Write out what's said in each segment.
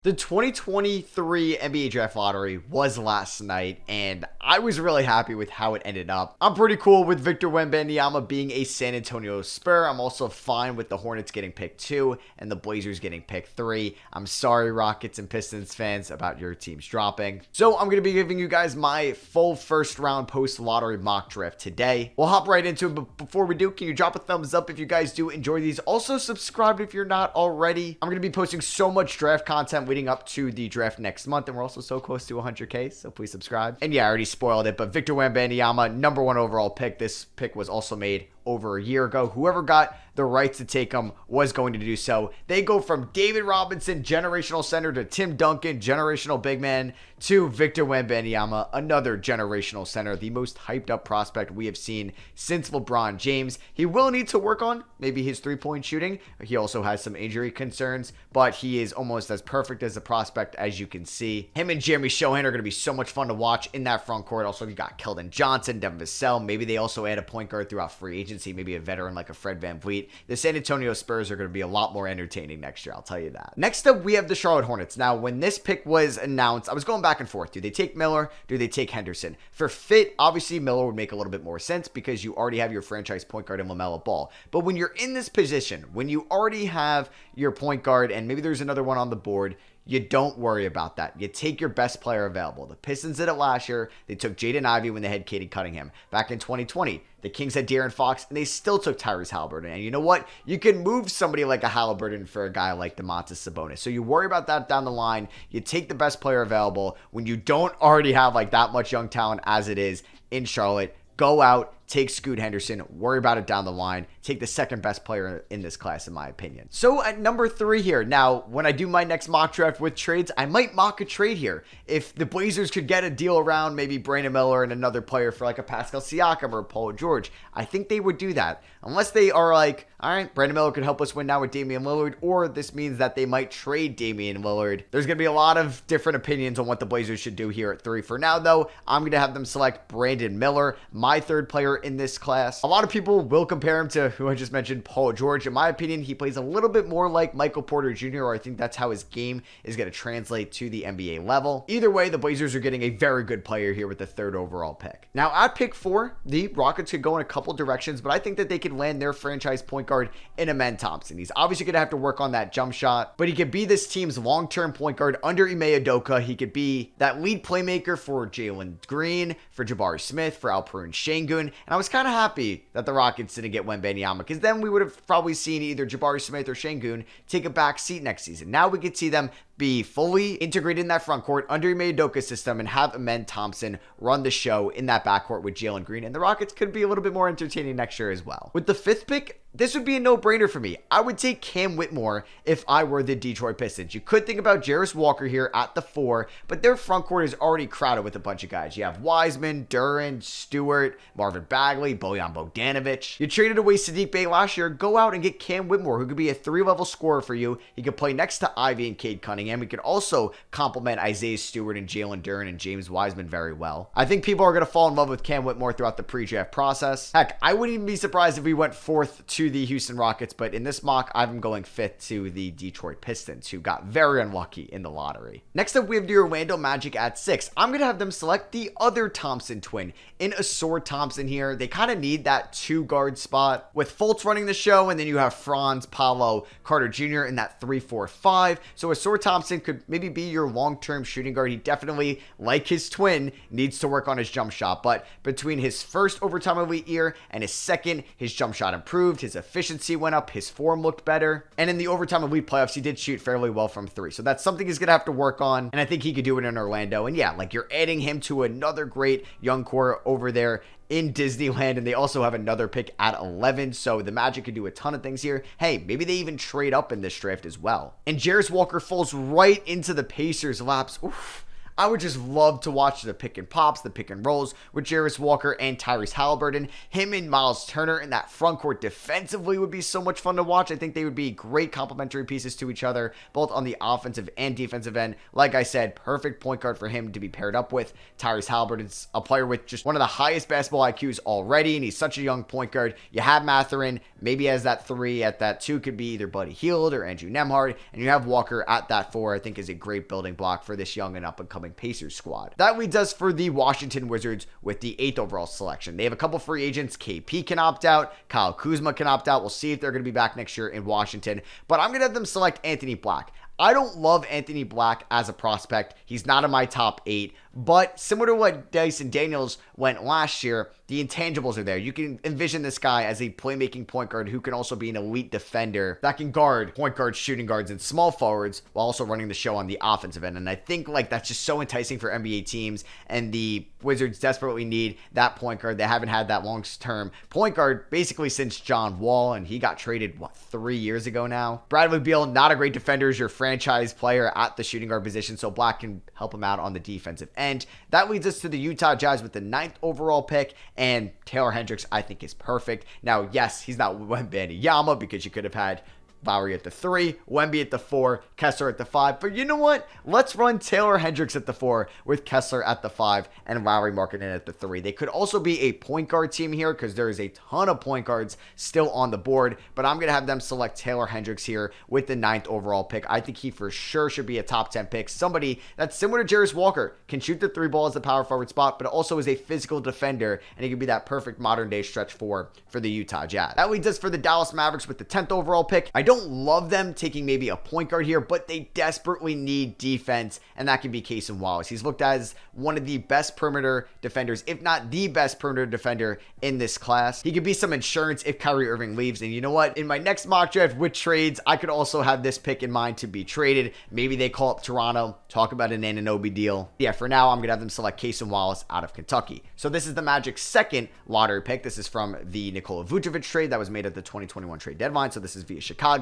The 2023 NBA Draft Lottery was last night, and I was really happy with how it ended up. I'm pretty cool with Victor Wembanyama being a San Antonio Spur. I'm also fine with the Hornets getting picked 2 and the Blazers getting picked 3. I'm sorry, Rockets and Pistons fans, about your teams dropping. So I'm going to be giving you guys my full first round post-lottery mock draft today. We'll hop right into it, but before we do, can you drop a thumbs up if you guys do enjoy these? Also, subscribe if you're not already. I'm going to be posting so much draft content leading up to the draft next month, and we're also so close to 100k, so please subscribe. And yeah, I already spoiled it, but Victor Wembanyama, number 1 overall pick. This pick was also made over a year ago. Whoever got the rights to take him was going to do so. They go from David Robinson, generational center, to Tim Duncan, generational big man, to Victor Wembanyama, another generational center, the most hyped up prospect we have seen since LeBron James. He will need to work on maybe his three-point shooting. He also has some injury concerns, but he is almost as perfect as a prospect as you can see. Him and Jeremy Shohan are going to be so much fun to watch in that front court. Also, you got Keldon Johnson, Devin Vassell. Maybe they also add a point guard throughout free agency, maybe a veteran like a Fred VanVleet. The San Antonio Spurs are going to be a lot more entertaining next year, I'll tell you that. Next up, we have the Charlotte Hornets. Now, when this pick was announced, I was going back and forth. Do they take Miller? Do they take Henderson? For fit, obviously Miller would make a little bit more sense because you already have your franchise point guard in LaMelo Ball. But when you're in this position, when you already have your point guard and maybe there's another one on the board, you don't worry about that. You take your best player available. The Pistons did it last year. They took Jaden Ivey when they had Katie Cunningham. Back in 2020, the Kings had De'Aaron Fox, and they still took Tyrese Halliburton. And you know what? You can move somebody like a Halliburton for a guy like Domantas Sabonis. So you worry about that down the line. You take the best player available when you don't already have like that much young talent as it is in Charlotte. Go out, take Scoot Henderson, worry about it down the line, take the second best player in this class, in my opinion. So at number 3 here, now, when I do my next mock draft with trades, I might mock a trade here. If the Blazers could get a deal around maybe Brandon Miller and another player for like a Pascal Siakam or Paul George, I think they would do that. Unless they are like, all right, Brandon Miller could help us win now with Damian Lillard, or this means that they might trade Damian Lillard. There's going to be a lot of different opinions on what the Blazers should do here at 3. For now, though, I'm going to have them select Brandon Miller, my third player in this class. A lot of people will compare him to who I just mentioned, Paul George. In my opinion, he plays a little bit more like Michael Porter Jr., or I think that's how his game is going to translate to the NBA level. Either way, the Blazers are getting a very good player here with the 3rd overall pick. Now, at pick 4, the Rockets could go in a couple directions, but I think that they could land their franchise point guard in Amen Thompson. He's obviously going to have to work on that jump shot, but he could be this team's long-term point guard under Ime Udoka. He could be that lead playmaker for Jalen Green, for Jabari Smith, for Alperen Şengün, and I was kind of happy that the Rockets didn't get Wembanyama, because then we would have probably seen either Jabari Smith or Şengün take a back seat next season. Now we could see them be fully integrated in that front court under Ime Udoka's system and have Amen Thompson run the show in that backcourt with Jalen Green, and the Rockets could be a little bit more entertaining next year as well. With the 5th pick, this would be a no-brainer for me. I would take Cam Whitmore if I were the Detroit Pistons. You could think about Jarris Walker here at the 4, but their front court is already crowded with a bunch of guys. You have Wiseman, Duren, Stewart, Marvin Bagley, Bojan Bogdanovic. You traded away Sadiq Bey last year. Go out and get Cam Whitmore, who could be a 3-level scorer for you. He could play next to Ivy and Cade Cunningham. He could also complement Isaiah Stewart and Jalen Duren and James Wiseman very well. I think people are going to fall in love with Cam Whitmore throughout the pre-draft process. Heck, I wouldn't even be surprised if we went 4th to the Houston Rockets, but in this mock, I'm going 5th to the Detroit Pistons, who got very unlucky in the lottery. Next up, we have the Orlando Magic at 6. I'm going to have them select the other Thompson twin in Ausar Thompson here. They kind of need that 2-guard spot with Fultz running the show, and then you have Franz Paolo Carter Jr. in that 3-4-5. So Ausar Thompson could maybe be your long-term shooting guard. He definitely, like his twin, needs to work on his jump shot, but between his first overtime elite year and his second, his jump shot improved, his efficiency went up, his form looked better, and in the overtime elite playoffs, he did shoot fairly well from 3. So that's something he's going to have to work on, and I think he could do it in Orlando. And yeah, like, you're adding him to another great young core over there in Disneyland, and they also have another pick at 11, so the Magic could do a ton of things here. Hey, maybe they even trade up in this draft as well. And Jarris Walker falls right into the Pacers' laps. Oof. I would just love to watch the pick and pops, the pick and rolls with Jarvis Walker and Tyrese Halliburton. Him and Miles Turner in that front court defensively would be so much fun to watch. I think they would be great complementary pieces to each other, both on the offensive and defensive end. Like I said, perfect point guard for him to be paired up with. Tyrese Halliburton's a player with just one of the highest basketball IQs already, and he's such a young point guard. You have Mathurin, maybe as that 3, at that 2 could be either Buddy Hield or Andrew Nembhard, and you have Walker at that 4, I think is a great building block for this young and up-and-coming Pacers squad. That leads us for the Washington Wizards with the 8th overall selection. They have a couple free agents. KP can opt out. Kyle Kuzma can opt out. We'll see if they're going to be back next year in Washington, but I'm going to have them select Anthony Black. I don't love Anthony Black as a prospect. He's not in my top 8, but similar to what Dyson Daniels went last year, the intangibles are there. You can envision this guy as a playmaking point guard who can also be an elite defender that can guard point guards, shooting guards, and small forwards while also running the show on the offensive end. And I think that's just so enticing for NBA teams, and the Wizards desperately need that point guard. They haven't had that long-term point guard basically since John Wall, and he got traded, 3 years ago now? Bradley Beal, not a great defender, is your franchise player at the shooting guard position, so Black can help him out on the defensive end. That leads us to the Utah Jazz with the 9th overall pick, and Taylor Hendricks, I think, is perfect. Now, yes, he's not Wembanyama because you could have had Lowry at the 3, Wemby at the 4, Kessler at the 5. But you know what? Let's run Taylor Hendricks at the 4 with Kessler at the 5 and Lowry Markkanen at the 3. They could also be a point guard team here because there is a ton of point guards still on the board. But I'm going to have them select Taylor Hendricks here with the 9th overall pick. I think he for sure should be a top 10 pick. Somebody that's similar to Jarvis Walker, can shoot the 3 ball as the power forward spot, but also is a physical defender, and he could be that perfect modern day stretch 4 for the Utah Jazz. That leads us for the Dallas Mavericks with the 10th overall pick. I don't love them taking maybe a point guard here, but they desperately need defense, and that can be Cason Wallace. He's looked as one of the best perimeter defenders, if not the best perimeter defender in this class. He could be some insurance if Kyrie Irving leaves, and you know what? In my next mock draft with trades, I could also have this pick in mind to be traded. Maybe they call up Toronto, talk about an Anunoby deal. Yeah, for now, I'm going to have them select Cason Wallace out of Kentucky. So this is the Magic's 2nd lottery pick. This is from the Nikola Vucevic trade that was made at the 2021 trade deadline, so this is via Chicago.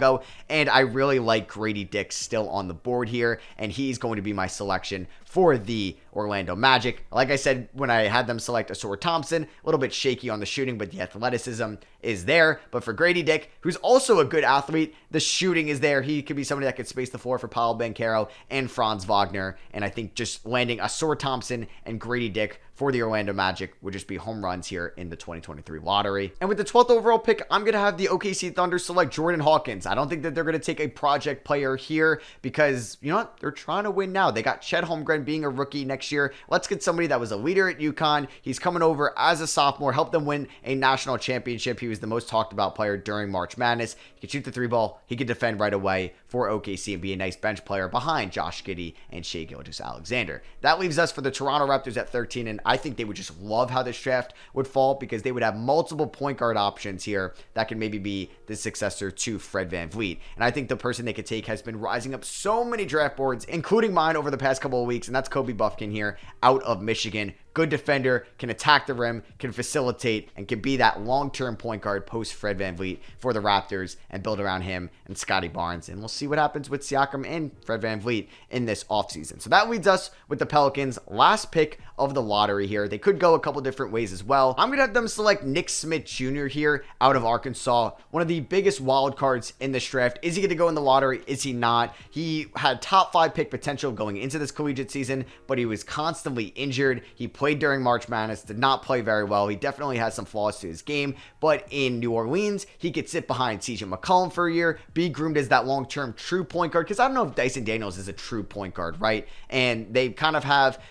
And I really like Grady Dick still on the board here, and he's going to be my selection for the Orlando Magic. Like I said, when I had them select Asor Thompson, a little bit shaky on the shooting, but the athleticism is there. But for Grady Dick, who's also a good athlete, the shooting is there. He could be somebody that could space the floor for Paolo Banchero and Franz Wagner. And I think just landing Asor Thompson and Grady Dick for the Orlando Magic would just be home runs here in the 2023 lottery. And with the 12th overall pick, I'm going to have the OKC Thunder select Jordan Hawkins. I don't think that they're going to take a project player here because, you know what? They're trying to win now. They got Chet Holmgren being a rookie next year. Let's get somebody that was a leader at UConn. He's coming over as a sophomore, helped them win a national championship. He was the most talked about player during March Madness. He could shoot the 3 ball. He could defend right away for OKC and be a nice bench player behind Josh Giddey and Shai Gilgeous-Alexander. That leaves us for the Toronto Raptors at 13, and I think they would just love how this draft would fall because they would have multiple point guard options here that can maybe be the successor to Fred VanVleet. And I think the person they could take has been rising up so many draft boards, including mine over the past couple of weeks, and that's Kobe Buffkin here out of Michigan. Good defender, can attack the rim, can facilitate, and can be that long-term point guard post Fred VanVleet for the Raptors and build around him and Scotty Barnes. And we'll see what happens with Siakam and Fred VanVleet in this offseason. So that leads us with the Pelicans' last pick of the lottery here. They could go a couple different ways as well. I'm going to have them select Nick Smith Jr. here out of Arkansas. One of the biggest wild cards in this draft. Is he going to go in the lottery? Is he not? He had top 5 pick potential going into this collegiate season, but he was constantly injured. He played during March Madness, did not play very well. He definitely has some flaws to his game, but in New Orleans, he could sit behind CJ McCollum for a year, be groomed as that long-term true point guard, because I don't know if Dyson Daniels is a true point guard, right? And they kind of have,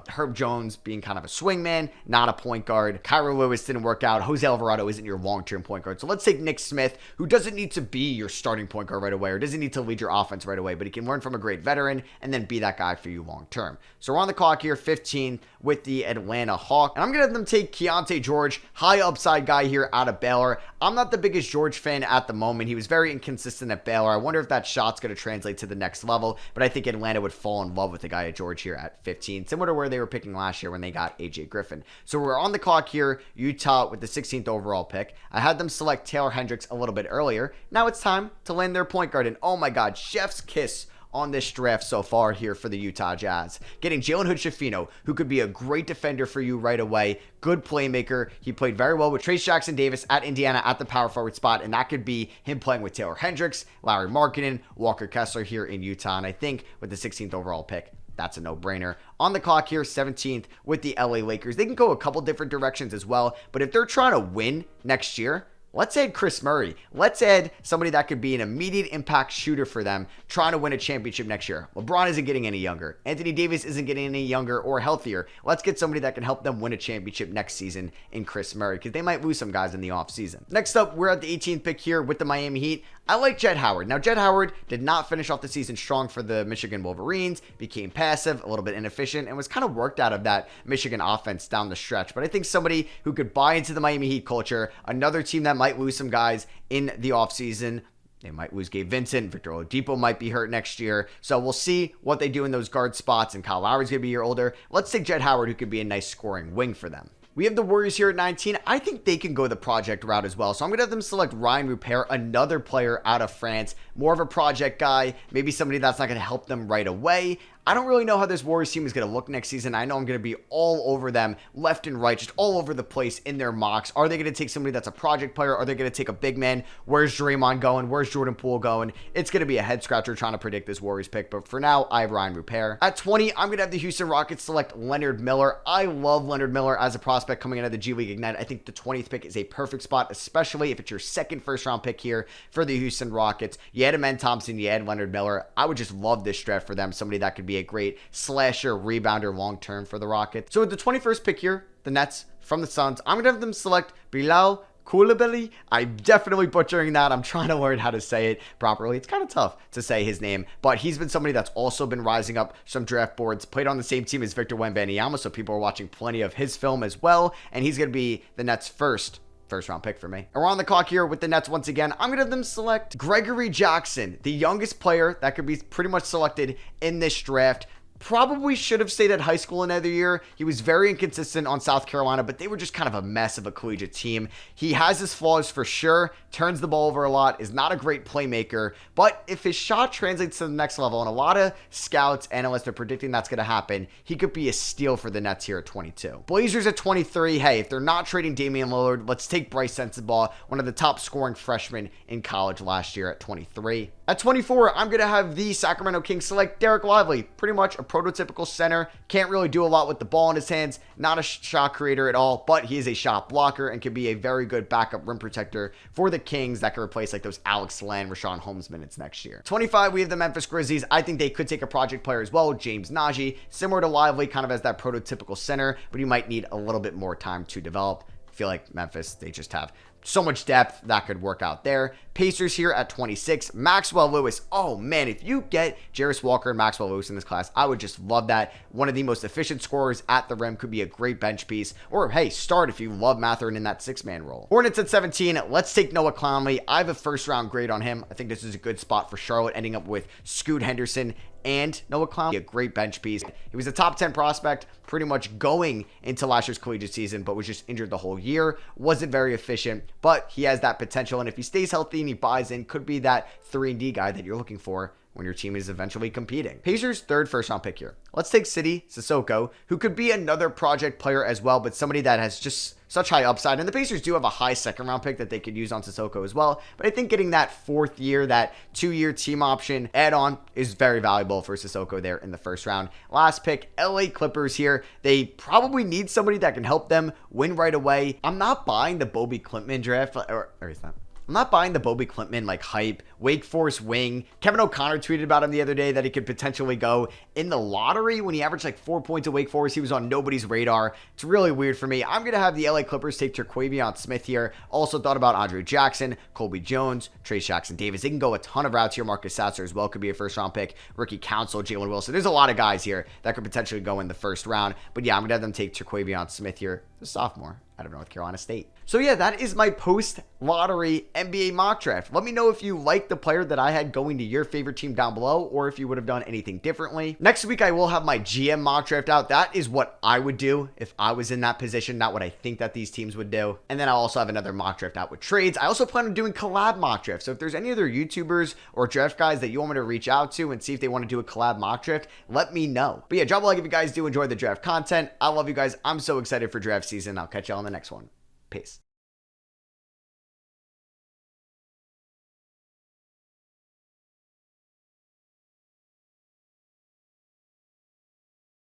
Herb Jones being kind of a swingman, not a point guard. Kyra Lewis didn't work out. Jose Alvarado isn't your long-term point guard. So let's take Nick Smith, who doesn't need to be your starting point guard right away, or doesn't need to lead your offense right away, but he can learn from a great veteran and then be that guy for you long-term. So we're on the clock here, 15 with the Atlanta Hawks. And I'm going to have them take Keontae George, high upside guy here out of Baylor. I'm not the biggest George fan at the moment. He was very inconsistent at Baylor. I wonder if that shot's going to translate to the next level, but I think Atlanta would fall in love with the guy at George here at 15, similar to where they were picking last year when they got AJ Griffin. So we're on the clock here, Utah with the 16th overall pick. I had them select Taylor Hendricks a little bit earlier. Now it's time to land their point guard, and oh my God, chef's kiss on this draft so far here for the Utah Jazz. Getting Jalen Hood-Schifino, who could be a great defender for you right away, good playmaker. He played very well with Trace Jackson-Davis at Indiana at the power forward spot, and that could be him playing with Taylor Hendricks, Larry Markkinen, Walker Kessler here in Utah, and I think with the 16th overall pick, that's a no-brainer. On the clock here, 17th with the LA Lakers. They can go a couple different directions as well, but if they're trying to win next year, let's add Chris Murray. Let's add somebody that could be an immediate impact shooter for them trying to win a championship next year. LeBron isn't getting any younger. Anthony Davis isn't getting any younger or healthier. Let's get somebody that can help them win a championship next season in Chris Murray, because they might lose some guys in the offseason. Next up, we're at the 18th pick here with the Miami Heat. I like Jett Howard. Now, Jett Howard did not finish off the season strong for the Michigan Wolverines, became passive, a little bit inefficient, and was kind of worked out of that Michigan offense down the stretch. But I think somebody who could buy into the Miami Heat culture, another team that might lose some guys in the offseason. They might lose Gabe Vincent. Victor Oladipo might be hurt next year. So we'll see what they do in those guard spots, and Kyle Lowry's going to be a year older. Let's take Jett Howard, who could be a nice scoring wing for them. We have the Warriors here at 19. I think they can go the project route as well. So I'm going to have them select Ryan Rupert, another player out of France, more of a project guy, maybe somebody that's not going to help them right away. I don't really know how this Warriors team is going to look next season. I know I'm going to be all over them left and right, just all over the place in their mocks. Are they going to take somebody that's a project player? Are they going to take a big man? Where's Draymond going? Where's Jordan Poole going? It's going to be a head scratcher trying to predict this Warriors pick. But for now, I have Ryan Rupert. At 20, I'm going to have the Houston Rockets select Leonard Miller. I love Leonard Miller as a prospect coming out of the G League Ignite. I think the 20th pick is a perfect spot, especially if it's your second first-round pick here for the Houston Rockets. You add Amen Thompson, you add Leonard Miller. I would just love this draft for them. Somebody that could be a great slasher, rebounder long-term for the Rockets. So with the 21st pick here, the Nets from the Suns, I'm going to have them select Bilal Coulibaly. I'm definitely butchering that. I'm trying to learn how to say it properly. It's kind of tough to say his name, but he's been somebody that's also been rising up some draft boards, played on the same team as Victor Wembanyama, so people are watching plenty of his film as well, and he's going to be the Nets' first round pick for me. And we're on the clock here with the Nets once again. I'm going to have them select Gregory Jackson, the youngest player that could be pretty much selected in this draft. Probably should have stayed at high school another year. He was very inconsistent on South Carolina, but they were just kind of a mess of a collegiate team. He has his flaws for sure, turns the ball over a lot, is not a great playmaker, but if his shot translates to the next level, and a lot of scouts, analysts are predicting that's going to happen, he could be a steal for the Nets here at 22. Blazers at 23, hey, if they're not trading Damian Lillard, let's take Bryce Sensabaugh, one of the top scoring freshmen in college last year at 23. At 24, I'm going to have the Sacramento Kings select Derek Lively, pretty much a prototypical center, can't really do a lot with the ball in his hands, not a shot creator at all, but he is a shot blocker and can be a very good backup rim protector for the Kings that can replace like those Alex Len, Rashawn Holmes minutes next year. 25, we have the Memphis Grizzlies. I think they could take a project player as well, James Najee, similar to Lively, kind of as that prototypical center, but he might need a little bit more time to develop. I feel like Memphis, they just have so much depth that could work out there. Pacers here at 26. Maxwell Lewis. Oh man, if you get Jarris Walker and Maxwell Lewis in this class, I would just love that. One of the most efficient scorers at the rim, could be a great bench piece. Or hey, start if you love Mathurin in that 6-man role. Hornets at 17. Let's take Noah Clowney. I have a first-round grade on him. I think this is a good spot for Charlotte, ending up with Scoot Henderson and Noah Clowney, a great bench piece. He was a top 10 prospect pretty much going into last year's collegiate season, but was just injured the whole year. Wasn't very efficient, but he has that potential, and if he stays healthy and he buys in, could be that 3-and-D guy that you're looking for when your team is eventually competing. Pacers' third first-round pick here. Let's take Sidi Sissoko, who could be another project player as well, but somebody that has just such high upside. And the Pacers do have a high second-round pick that they could use on Sissoko as well. But I think getting that 4th year, that 2-year team option add-on is very valuable for Sissoko there in the first round. Last pick, LA Clippers here. They probably need somebody that can help them win right away. I'm not buying the Bobby Klintman draft, or is that? I'm not buying the Bobby Klintman like hype. Wake Forest wing. Kevin O'Connor tweeted about him the other day that he could potentially go in the lottery. When he averaged like 4 points at Wake Forest, he was on nobody's radar. It's really weird for me. I'm going to have the LA Clippers take Terquavion Smith here. Also thought about Andre Jackson, Colby Jones, Trace Jackson-Davis. They can go a ton of routes here. Marcus Sasser as well could be a first round pick. Ricky Council, Jalen Wilson. There's a lot of guys here that could potentially go in the first round. But yeah, I'm going to have them take Terquavion Smith here, the sophomore out of North Carolina State. So yeah, that is my post-lottery NBA mock draft. Let me know if you like the the player that I had going to your favorite team down below, or if you would have done anything differently. Next week, I will have my GM mock draft out. That is what I would do if I was in that position, not what I think that these teams would do. And then I'll also have another mock draft out with trades. I also plan on doing collab mock drafts. So if there's any other YouTubers or draft guys that you want me to reach out to and see if they want to do a collab mock draft, let me know. But yeah, drop a like if you guys do enjoy the draft content. I love you guys. I'm so excited for draft season. I'll catch y'all on the next one. Peace.